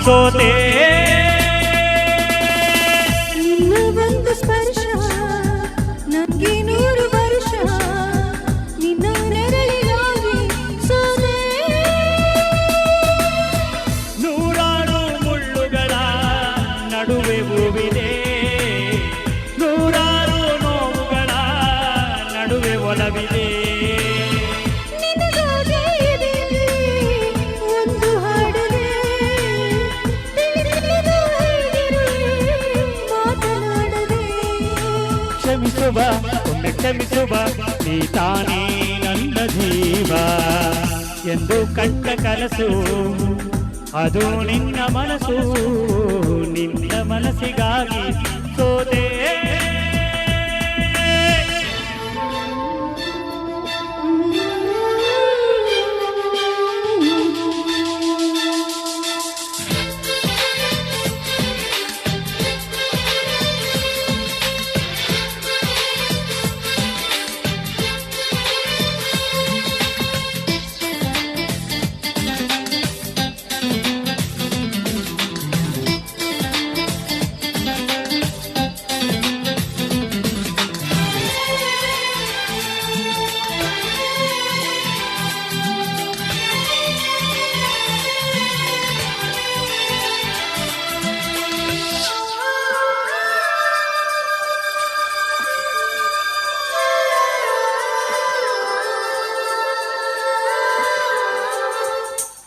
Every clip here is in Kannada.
ಸೋತೆ. ನಿನ್ನ ಒಂದು ಸ್ಪರ್ಶ ನನಗೆ 100 ವರ್ಷ, ನಿನ್ನ ನೆರಳಿಗಾಗಿ ಸೋತೆ. ನೂರಾರು ಮುಳ್ಳುಗಳ ನಡುವೆ ಹೂವಿದೆ, ನೂರಾರು ನೋವುಗಳ ನಡುವೆ ಒಲವಿದೆ. ನಿನಗಾಗಿ ಇದೆ ಒಂದು ಹಾಡಿದೆ, ತಿಳಿದಿಲ್ಲದ ಹೇಳಿರುವೆ ಮಾತನಾಡದೆ. ಕ್ಷಮಿಸುವ ಒಮ್ಮೆ ಕ್ಷಮಿಸುವ, ನೀ ತಾನೇ ನನ್ನ ಜೀವ ಎಂದು ಕಂಡ ಕನಸು, ಅದು ನಿನ್ನ ಮನಸ್ಸು, ನಿನ್ನ ಮನಸ್ಸಿಗಾಗಿ ಸೋತೆ.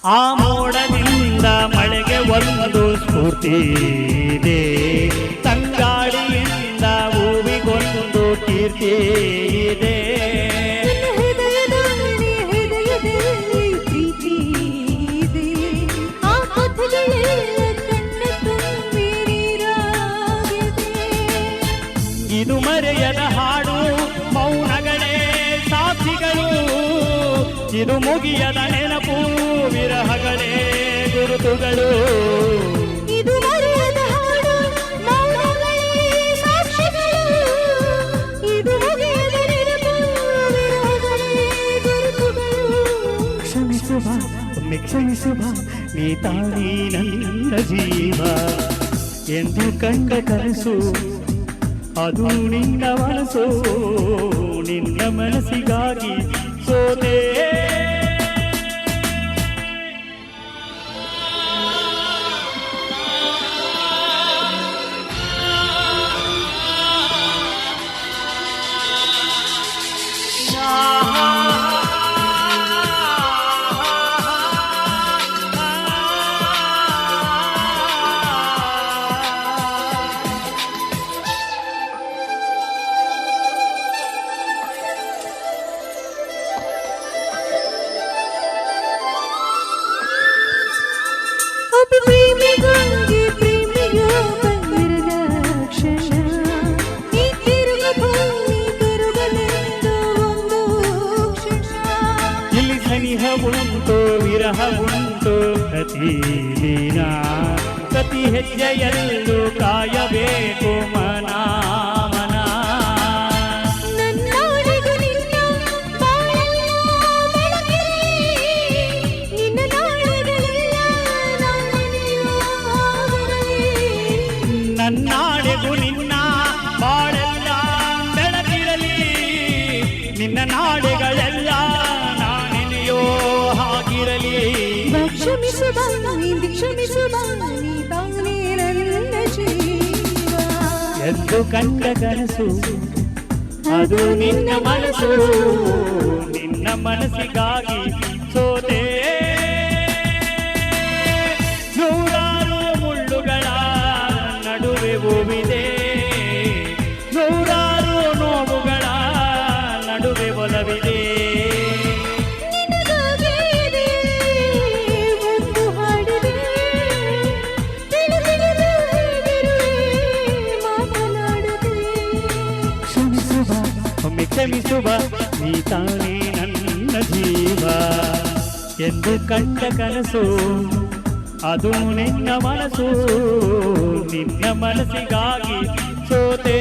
ಆ ಮೋಡದಿಂದ ಮಳೆಗೆ ಒಂದು ಸ್ಫೂರ್ತಿ ಇದೆ, ತಂಗಾಳಿಯಿಂದ ಹೂವಿಗೊಂದು ಕೀರ್ತಿ ಇದೆ. ಹೃದಯದಲ್ಲಿ ಪ್ರೀತಿ ಇದೆ, ಆ ಕಥೆಗಳೆಲ್ಲ ಕಣ್ಣ ತುಂಬಿ ನೀರಾಗಿದೆ. ಇದು ಮರೆಯದ ಹಾಡು, ಮೌನಗಳೇ ಸಾಕ್ಷಿಗಳು, ಇದು ಮುಗಿಯದ ನೆನಪು, ವಿರಹಗಳೇ ಗುರುತುಗಳು. ಇದು ಮರೆಯದ ಹಾಡು, ಮೌನಗಳೇ ಸಾಕ್ಷಿಗಳು, ಇದು ಮುಗಿಯದ ನೆನಪು, ವಿರಹಗಳೇ ಗುರುತುಗಳು. ಕ್ಷಮಿಸುವ ಒಮ್ಮೆ ಕ್ಷಮಿಸುವ, ನೀ ತಾನೇ ನನ್ನ ಜೀವ ಎಂದು ಕಂಡ ಕನಸು, ಅದು ನಿನ್ನ ಮನಸ್ಸು, ನಿನ್ನ ಮನಸ್ಸಿಗಾಗಿ ಸೋತೆ. ಒಬ್ಬ ಪ್ರೇಮಿಗಾಗಿ ಪ್ರೇಮಿಯೋ ಬಂದಿರದ ಕ್ಷಣ, ಈ ತಿರುಗ ಭೂಮಿ ತಿರುಗಲೆಂದು ಒಂದು ಕ್ಷಣ. ಇಲ್ಲಿ ಸನಿಹ ಉಂಟು ವಿರಹ ಉಂಟು ಪ್ರತಿದಿನ, ಪ್ರತಿ ಹೆಜ್ಜೆಯಲ್ಲೂ ಕಾಯಬೇಕು ಮನ ಮನ. ನನ್ನಾಡಿಗೂ ನಿನ್ನ ಬಾಳೆಲ್ಲ ಬೆಳಕಿರಲಿ, ನಿನ್ನ ನಾಳೆಗಳೆಲ್ಲ ನಾನೆನೆಯುವ ಹಾಗಿರಲಿ. ನನ್ನಾಡೆಗೂ ನಿನ್ನ ಬಾಳೆಲ್ಲ ಬೆಳಕಿರಲಿ, ನಿನ್ನ ನಾಡೆಗಳೆಲ್ಲ ನಾನೆನೆಯೋ ಹಾಗಿರಲಿ. ಕ್ಷಮಿಸುವ ನೀಂದು ಕ್ಷಮಿಸುವ, ನೀ ತಾನೇ ನನ್ನ ಜೀವ ಎಂದು ಕಂಡ ಕನಸು, ಅದು ನಿನ್ನ ಮನಸ್ಸು, ನಿನ್ನ ಮನಸ್ಸಿಗಾಗಿ ಸೋತೆ. ನೂರಾರು ಮುಳ್ಳುಗಳ ನಡುವೆ ಹೂವಿದೆ, ನೂರಾರು ನೋವುಗಳ ನಡುವೆ ಒಲವಿದೆ. ನಿನಗಾಗಿ ಇದೆ ಒಂದು ಹಾಡಿದೆ, ತಿಳಿದಿಲ್ಲದ ಹೇಳಿರುವೆ ಮಾತನಾಡದೆ. ಕ್ಷಮಿಸುವ ಒಮ್ಮೆ ಕ್ಷಮಿಸುವ, ನೀ ತಾನೇ ನನ್ನ ಜೀವ ಎಂದು ಕಂಡ ಕನಸು, ಅದು ನಿನ್ನ ಮನಸ್ಸು, ನಿನ್ನ ಮನಸ್ಸಿಗಾಗಿ ಸೋತೆ.